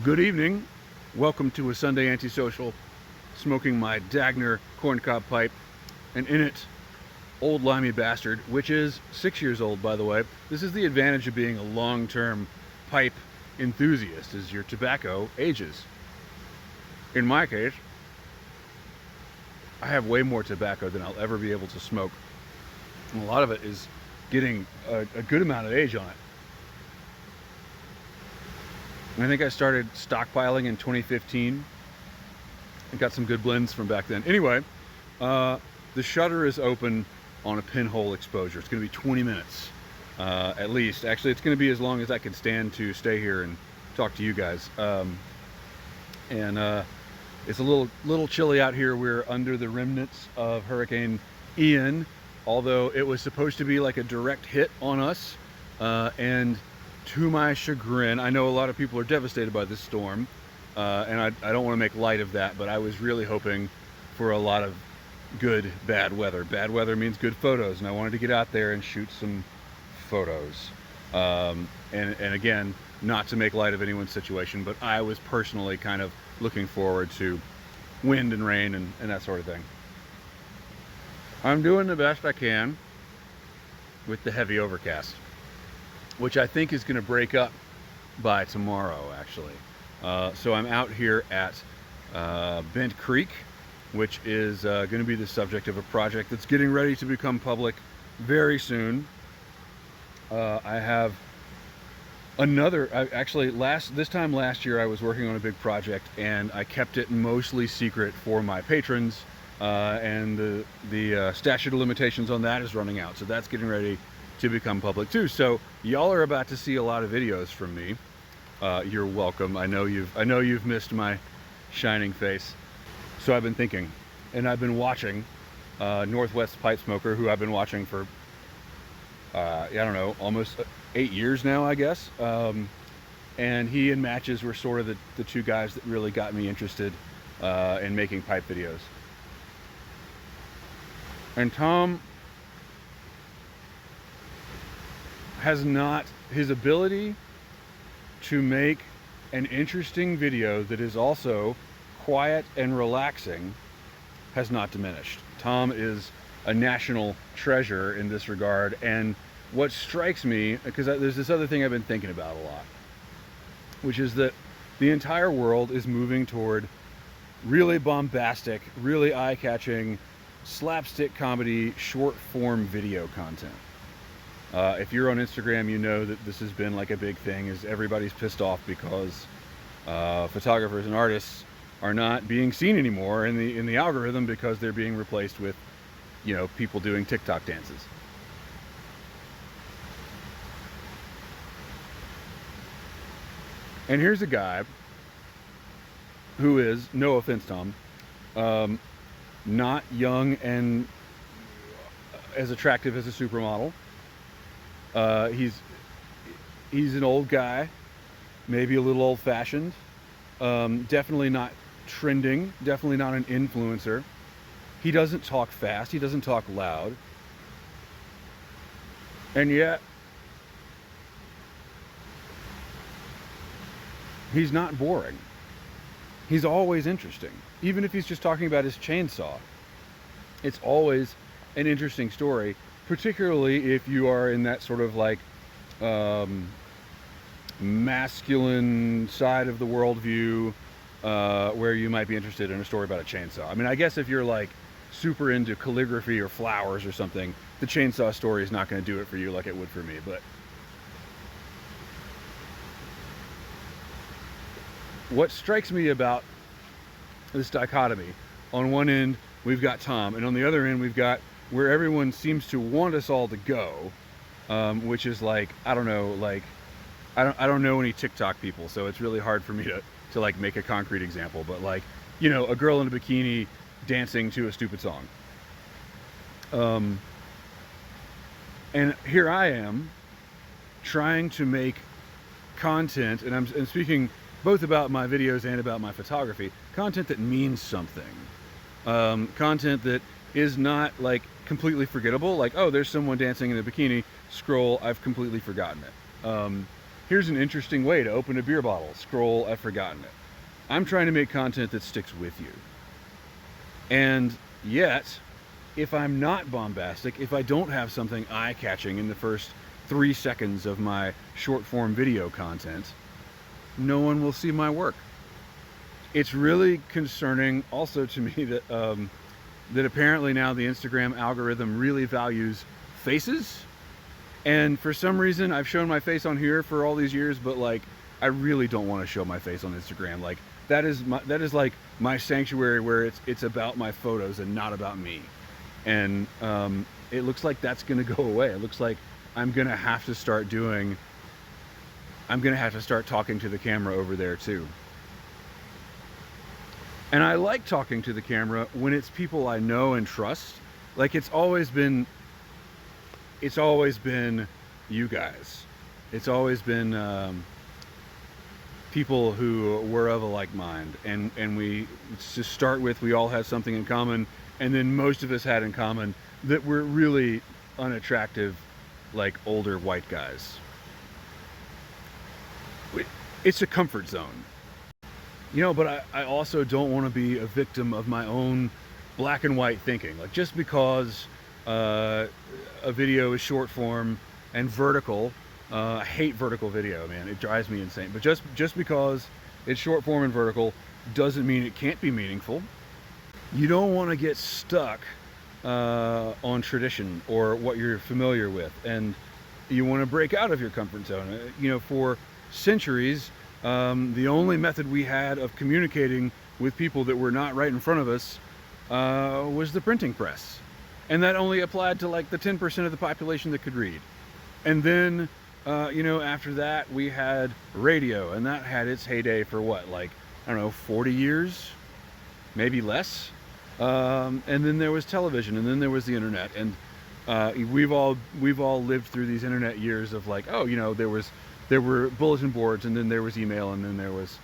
Good evening. Welcome to a Sunday Antisocial. Smoking my Dagner corncob pipe, and in it, Old Limey Bastard, which is 6 years old, by the way. This is the advantage of being a long-term pipe enthusiast, is your tobacco ages. In my case, I have way more tobacco than I'll ever be able to smoke. And a lot of it is getting a good amount of age on it. I think I started stockpiling in 2015 and got some good blends from back then. Anyway, the shutter is open on a pinhole exposure. It's going to be 20 minutes at least. Actually, it's going to be as long as I can stand to stay here and talk to you guys. It's a little chilly out here. We're under the remnants of Hurricane Ian, although it was supposed to be like a direct hit on us. And to my chagrin, I know a lot of people are devastated by this storm, and I don't want to make light of that, but I was really hoping for a lot of good bad weather. Bad weather means good photos, and I wanted to get out there and shoot some photos. And again, not to make light of anyone's situation, but I was personally kind of looking forward to wind and rain and that sort of thing. I'm doing the best I can with the heavy overcast, which I think is going to break up by tomorrow, actually. So I'm out here at Bent Creek, which is going to be the subject of a project that's getting ready to become public very soon. I have another, this time last year I was working on a big project, and I kept it mostly secret for my patrons, and the statute of limitations on that is running out, so that's getting ready to become public too. So y'all are about to see a lot of videos from me. You're welcome. I know you've missed my shining face. So I've been thinking, and I've been watching Northwest Pipe Smoker, who I've been watching for I don't know, almost 8 years now, I guess. And he and Matches were sort of the two guys that really got me interested in making pipe videos. And Tom has not, his ability to make an interesting video that is also quiet and relaxing has not diminished. Tom is a national treasure in this regard, and what strikes me, because there's this other thing I've been thinking about a lot, which is that the entire world is moving toward really bombastic, really eye-catching, slapstick comedy, short-form video content. If you're on Instagram, you know that this has been like a big thing, is everybody's pissed off because photographers and artists are not being seen anymore in the algorithm, because they're being replaced with, you know, people doing TikTok dances. And here's a guy who is, no offense, Tom, not young and as attractive as a supermodel. He's an old guy, maybe a little old-fashioned, definitely not trending, definitely not an influencer. He doesn't talk fast, he doesn't talk loud, and yet he's not boring. He's always interesting. Even if he's just talking about his chainsaw, it's always an interesting story, particularly if you are in that sort of like masculine side of the worldview, where you might be interested in a story about a chainsaw. I mean, I guess if you're like super into calligraphy or flowers or something, the chainsaw story is not going to do it for you like it would for me. But what strikes me about this dichotomy, on one end we've got Tom, and on the other end we've got where everyone seems to want us all to go, which is like, I don't know, like I don't know any TikTok people, so it's really hard for me to like make a concrete example, but like, you know, a girl in a bikini dancing to a stupid song. And here I am trying to make content, and I'm speaking both about my videos and about my photography, content that means something, content that is not like completely forgettable, like, oh, there's someone dancing in a bikini, scroll, I've completely forgotten it. here's an interesting way to open a beer bottle. Scroll, I've forgotten it. I'm trying to make content that sticks with you. And yet, if I'm not bombastic, if I don't have something eye-catching in the first 3 seconds of my short-form video content, no one will see my work. It's really concerning also to me that that apparently now the Instagram algorithm really values faces. And for some reason, I've shown my face on here for all these years, but like, I really don't want to show my face on Instagram. Like, that is like my sanctuary where it's about my photos and not about me. And it looks like that's going to go away. It looks like I'm going to have to start talking to the camera over there too. And I like talking to the camera when it's people I know and trust. Like, it's always been you guys. It's always been people who were of a like mind, and we just start with, we all have something in common, and then most of us had in common that we're really unattractive, like older white guys. It's a comfort zone. You know, but I also don't want to be a victim of my own black and white thinking. Like, just because a video is short form and vertical, I hate vertical video, man. It drives me insane. But just because it's short form and vertical doesn't mean it can't be meaningful. You don't want to get stuck on tradition or what you're familiar with, and you want to break out of your comfort zone. You know, for centuries, the only method we had of communicating with people that were not right in front of us was the printing press. And that only applied to like the 10% of the population that could read. And then, you know, after that, we had radio, and that had its heyday for what, like, I don't know, 40 years, maybe less. And then there was television, and then there was the internet. And we've all lived through these internet years of like, oh, you know, there were bulletin boards, and then there was email, and then there was,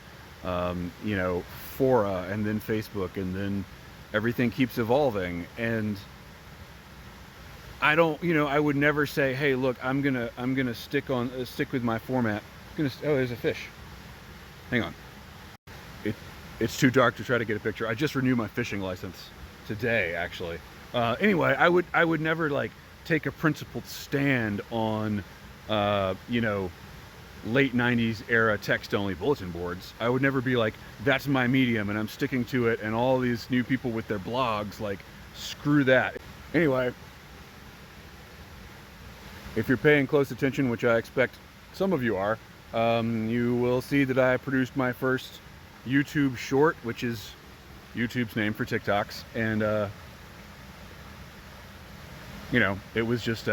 you know, fora, and then Facebook, and then everything keeps evolving. And I don't, you know, I would never say, hey, look, I'm gonna stick with my format. Oh, there's a fish. Hang on. It's too dark to try to get a picture. I just renewed my fishing license today, actually. Anyway, I would never like take a principled stand on, you know, late 90s era text-only bulletin boards. I would never be like, that's my medium and I'm sticking to it, and all these new people with their blogs, like, screw that. Anyway, if you're paying close attention, which I expect some of you are, you will see that I produced my first YouTube short, which is YouTube's name for TikToks, and you know, it was just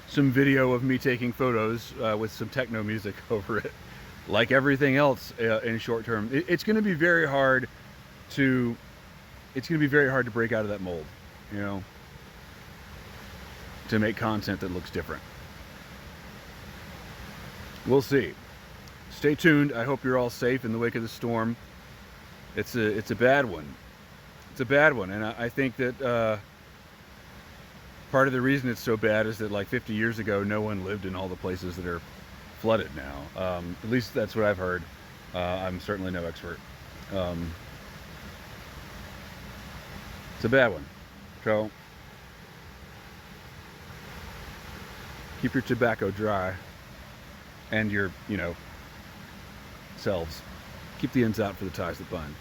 some video of me taking photos with some techno music over it. Like everything else in short term, it's going to be very hard to break out of that mold, you know, to make content that looks different. We'll see. Stay tuned. I hope you're all safe in the wake of the storm. It's a bad one. It's a bad one, and I think that part of the reason it's so bad is that like 50 years ago, no one lived in all the places that are flooded now. At least that's what I've heard. I'm certainly no expert. It's a bad one. So keep your tobacco dry, and your, you know, selves. Keep the ends out for the ties that bind.